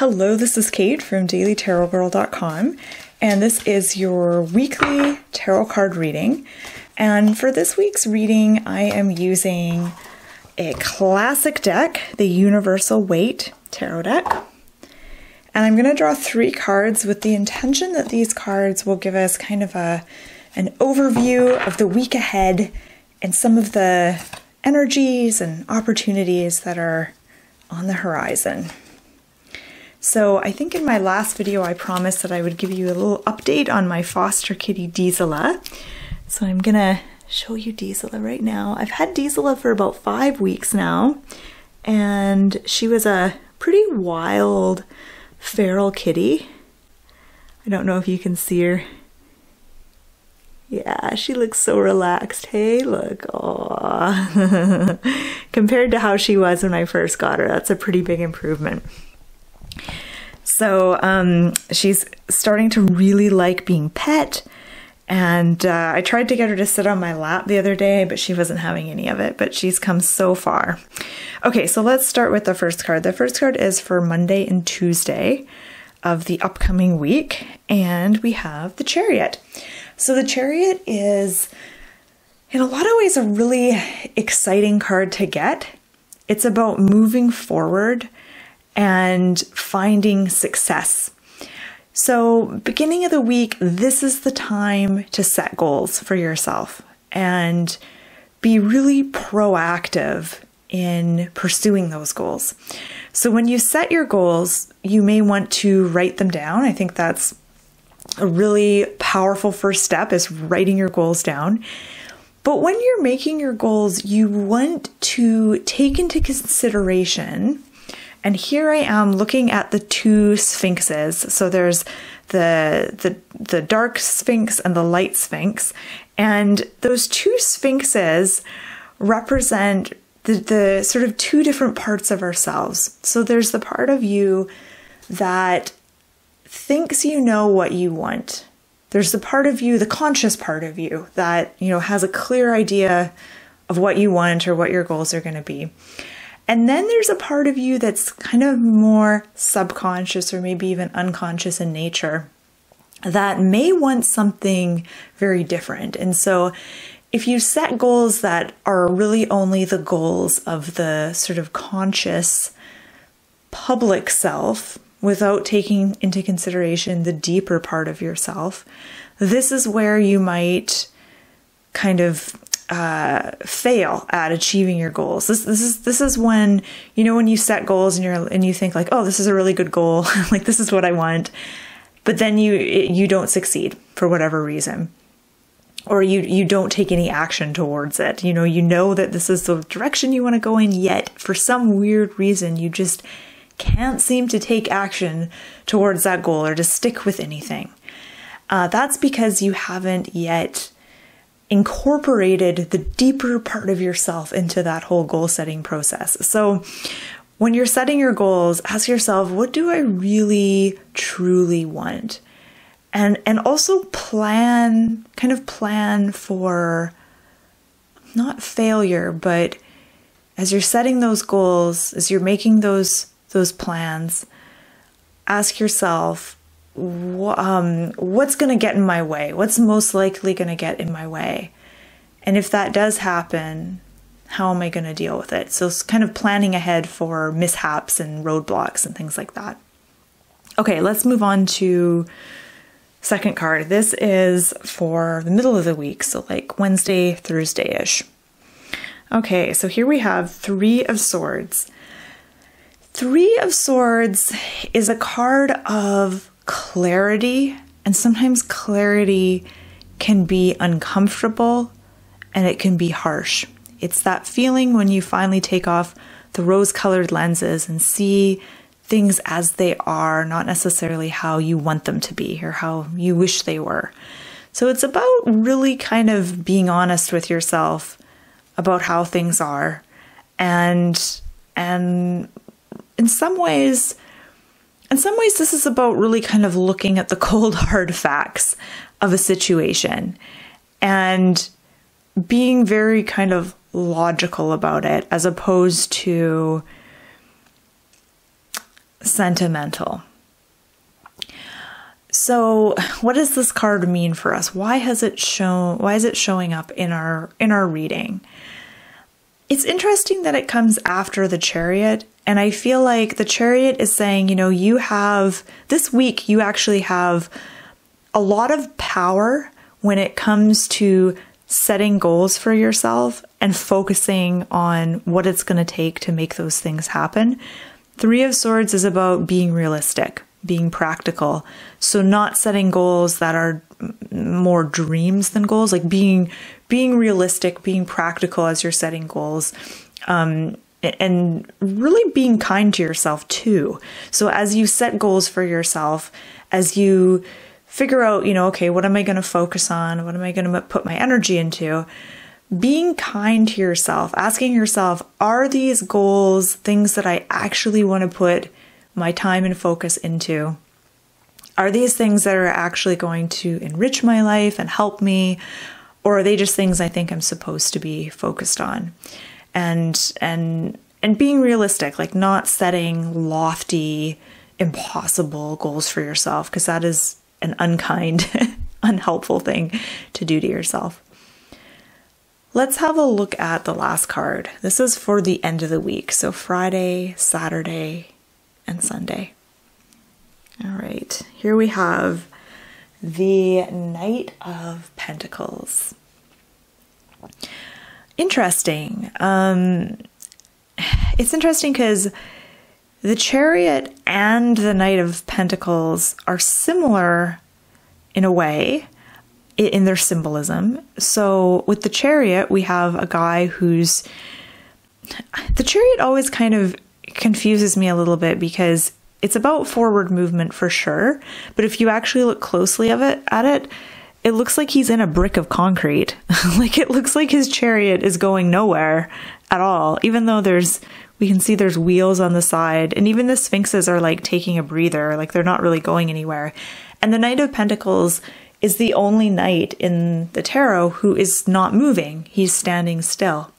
Hello, this is Kate from dailytarotgirl.com, and this is your weekly tarot card reading. And for this week's reading, I am using a classic deck, the Universal Waite tarot deck. And I'm going to draw 3 cards with the intention that these cards will give us kind of an overview of the week ahead and some of the energies and opportunities that are on the horizon. So I think in my last video I promised that I would give you a little update on my foster kitty Diesela. So I'm gonna show you Diesela right now. I've had Diesela for about 5 weeks now, and she was a pretty wild feral kitty. I don't know if you can see her. Yeah, she looks so relaxed. Hey, look. Aww. Compared to how she was when I first got her, that's a pretty big improvement. So she's starting to really like being pet, and I tried to get her to sit on my lap the other day, but she wasn't having any of it, but she's come so far. Okay, so let's start with the first card. The first card is for Monday and Tuesday of the upcoming week, and we have the Chariot. So the Chariot is, in a lot of ways, a really exciting card to get. It's about moving forward and finding success. So beginning of the week, this is the time to set goals for yourself and be really proactive in pursuing those goals. So when you set your goals, you may want to write them down. I think that's a really powerful first step, is writing your goals down. But when you're making your goals, you want to take into consideration, and here I am looking at the 2 sphinxes. So there's the dark sphinx and the light sphinx. And those 2 sphinxes represent the sort of 2 different parts of ourselves. So there's the part of you that thinks you know what you want. There's the part of you, the conscious part of you, that, has a clear idea of what you want or what your goals are going to be. And then there's a part of you that's kind of more subconscious or maybe even unconscious in nature that may want something very different. And so if you set goals that are really only the goals of the sort of conscious public self without taking into consideration the deeper part of yourself, this is where you might kind of fail at achieving your goals. This is when, when you set goals and you think like, oh, this is a really good goal, like this is what I want, but then you don't succeed for whatever reason, or you don't take any action towards it. You know that this is the direction you want to go in, yet for some weird reason you just can't seem to take action towards that goal or to stick with anything. That's because you haven't yet incorporated the deeper part of yourself into that whole goal setting process. So when you're setting your goals, ask yourself, what do I really truly want? And also plan for not failure, but as you're setting those goals, as you're making those plans, ask yourself, what's going to get in my way? What's most likely going to get in my way? And if that does happen, how am I going to deal with it? So it's kind of planning ahead for mishaps and roadblocks and things like that. Okay, let's move on to second card. This is for the middle of the week, so like Wednesday, Thursday-ish. Okay, so here we have 3 of Swords. 3 of Swords is a card of clarity, and sometimes clarity can be uncomfortable and it can be harsh. It's that feeling when you finally take off the rose-colored lenses and see things as they are, not necessarily how you want them to be or how you wish they were. So it's about really kind of being honest with yourself about how things are, and in some ways, this is about really kind of looking at the cold, hard facts of a situation and being very kind of logical about it, as opposed to sentimental. So what does this card mean for us? Why is it showing up in our reading? It's interesting that it comes after the Chariot, and I feel like the Chariot is saying, you have this week, you actually have a lot of power when it comes to setting goals for yourself and focusing on what it's going to take to make those things happen. Three of Swords is about being realistic, being practical. So not setting goals that are more dreams than goals, like being realistic, being practical as you're setting goals, and really being kind to yourself too. So as you set goals for yourself, as you figure out, okay, what am I going to focus on? What am I going to put my energy into? Being kind to yourself, asking yourself, are these goals things that I actually want to put my time and focus into? Are these things that are actually going to enrich my life and help me? Or are they just things I think I'm supposed to be focused on? And being realistic, like not setting lofty, impossible goals for yourself, because that is an unkind, unhelpful thing to do to yourself. Let's have a look at the last card. This is for the end of the week. So Friday, Saturday, and Sunday. All right, here we have the Knight of Pentacles. Interesting. It's interesting because the Chariot and the Knight of Pentacles are similar in a way in their symbolism. So with the Chariot, we have a guy the Chariot always kind of confuses me a little bit because it's about forward movement for sure. But if you actually look closely at it, it looks like he's in a brick of concrete. Like it looks like his chariot is going nowhere at all, even though we can see there's wheels on the side, and even the sphinxes are like taking a breather, like they're not really going anywhere. And the Knight of Pentacles is the only knight in the tarot who is not moving. He's standing still.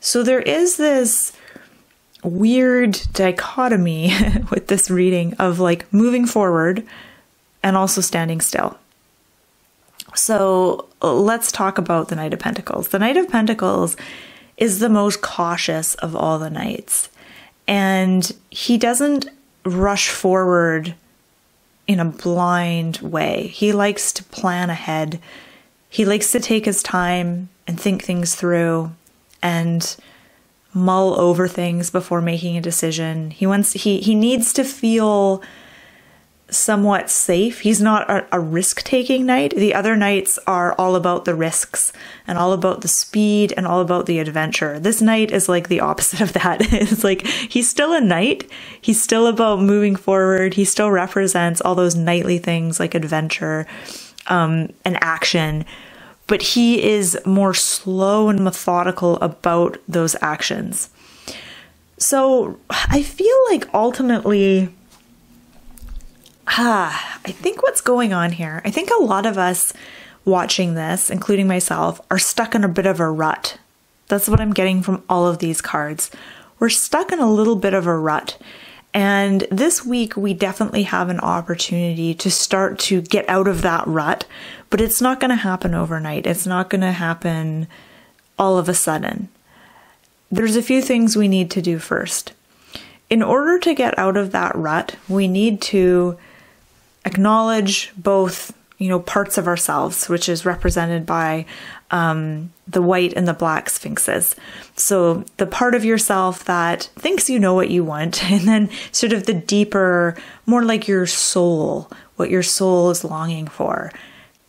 So there is this weird dichotomy with this reading of like moving forward and also standing still. So let's talk about the Knight of Pentacles. The Knight of Pentacles is the most cautious of all the knights, and he doesn't rush forward in a blind way. He likes to plan ahead. He likes to take his time and think things through and mull over things before making a decision. He needs to feel somewhat safe. He's not a risk-taking knight. The other knights are all about the risks and all about the speed and all about the adventure. This knight is like the opposite of that. It's like he's still a knight. He's still about moving forward. He still represents all those knightly things like adventure and action. But he is more slow and methodical about those actions. So I feel like ultimately, I think what's going on here, I think a lot of us watching this, including myself, are stuck in a bit of a rut. That's what I'm getting from all of these cards. We're stuck in a little bit of a rut. And this week, we definitely have an opportunity to start to get out of that rut, but it's not going to happen overnight. It's not going to happen all of a sudden. There's a few things we need to do first. In order to get out of that rut, we need to acknowledge both, parts of ourselves, which is represented by the white and the black sphinxes. So the part of yourself that thinks you know what you want, and then sort of the deeper, more like your soul, what your soul is longing for.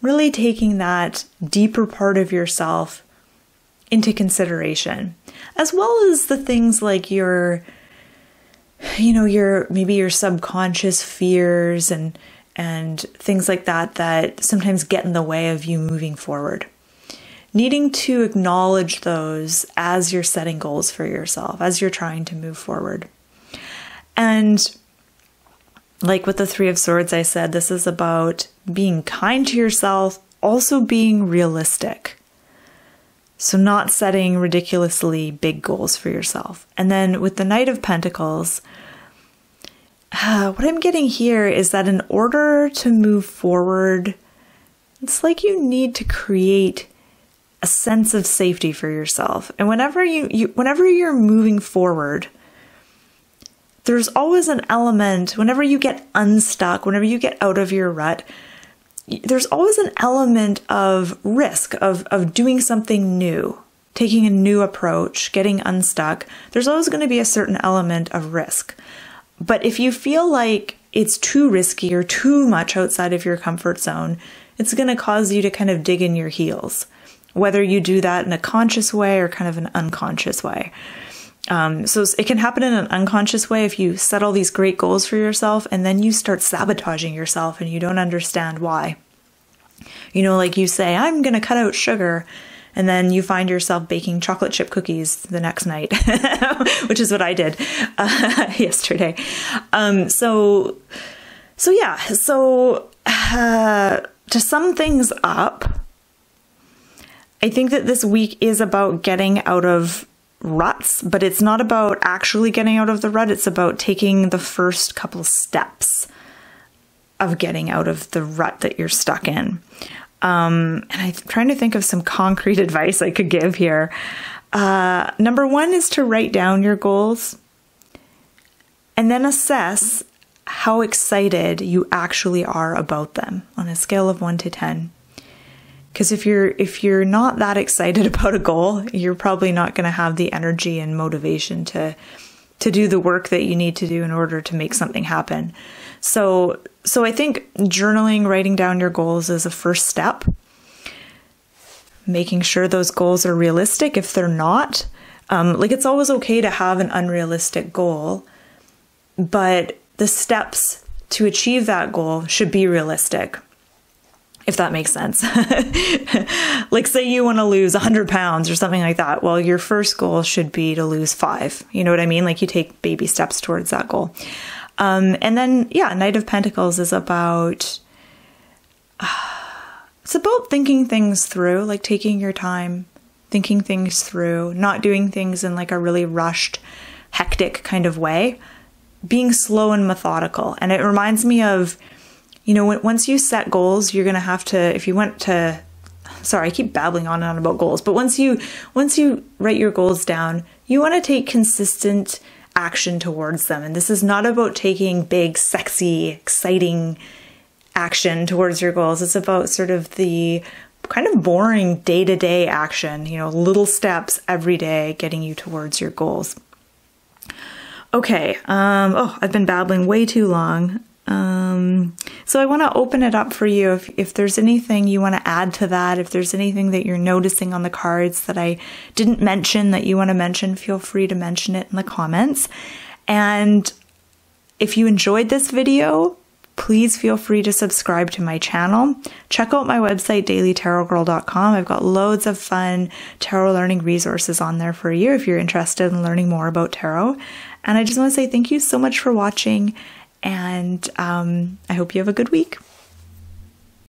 Really taking that deeper part of yourself into consideration, as well as the things like your subconscious fears and things like that sometimes get in the way of you moving forward. Needing to acknowledge those as you're setting goals for yourself, as you're trying to move forward. And like with the Three of Swords, I said, this is about being kind to yourself, also being realistic. So not setting ridiculously big goals for yourself. And then with the Knight of Pentacles, what I'm getting here is that in order to move forward, it's like you need to create a sense of safety for yourself. And whenever you're moving forward, there's always an element, whenever you get unstuck, whenever you get out of your rut, there's always an element of risk, of doing something new, taking a new approach, getting unstuck. There's always going to be a certain element of risk. But if you feel like it's too risky or too much outside of your comfort zone, it's going to cause you to kind of dig in your heels, whether you do that in a conscious way or kind of an unconscious way. So it can happen in an unconscious way if you set all these great goals for yourself and then you start sabotaging yourself and you don't understand why. You know, like you say, I'm going to cut out sugar, and then you find yourself baking chocolate chip cookies the next night, which is what I did yesterday. To sum things up, I think that this week is about getting out of ruts, but it's not about actually getting out of the rut. It's about taking the first couple steps of getting out of the rut that you're stuck in. And I'm trying to think of some concrete advice I could give here. Number one is to write down your goals and then assess how excited you actually are about them on a scale of 1 to 10. Because if you're not that excited about a goal, you're probably not going to have the energy and motivation to do the work that you need to do in order to make something happen. So I think journaling, writing down your goals is a first step. Making sure those goals are realistic. If they're not, it's always okay to have an unrealistic goal, but the steps to achieve that goal should be realistic, if that makes sense. Like say you want to lose 100 pounds or something like that. Well, your first goal should be to lose 5. You know what I mean? Like you take baby steps towards that goal. And then, Knight of Pentacles is about, it's about thinking things through, like taking your time, thinking things through, not doing things in like a really rushed, hectic kind of way, being slow and methodical. And it reminds me of, you know, once you set goals, you're going to have to, if you went to, sorry, I keep babbling on and on about goals, but once you write your goals down, you want to take consistent action towards them. And this is not about taking big, sexy, exciting action towards your goals. It's about sort of the kind of boring day-to-day action, you know, little steps every day getting you towards your goals. Okay. I've been babbling way too long. So I want to open it up for you. If there's anything you want to add to that, if there's anything that you're noticing on the cards that I didn't mention that you want to mention, feel free to mention it in the comments. And if you enjoyed this video, please feel free to subscribe to my channel. Check out my website, dailytarotgirl.com. I've got loads of fun tarot learning resources on there for you if you're interested in learning more about tarot. And I just want to say thank you so much for watching. And I hope you have a good week.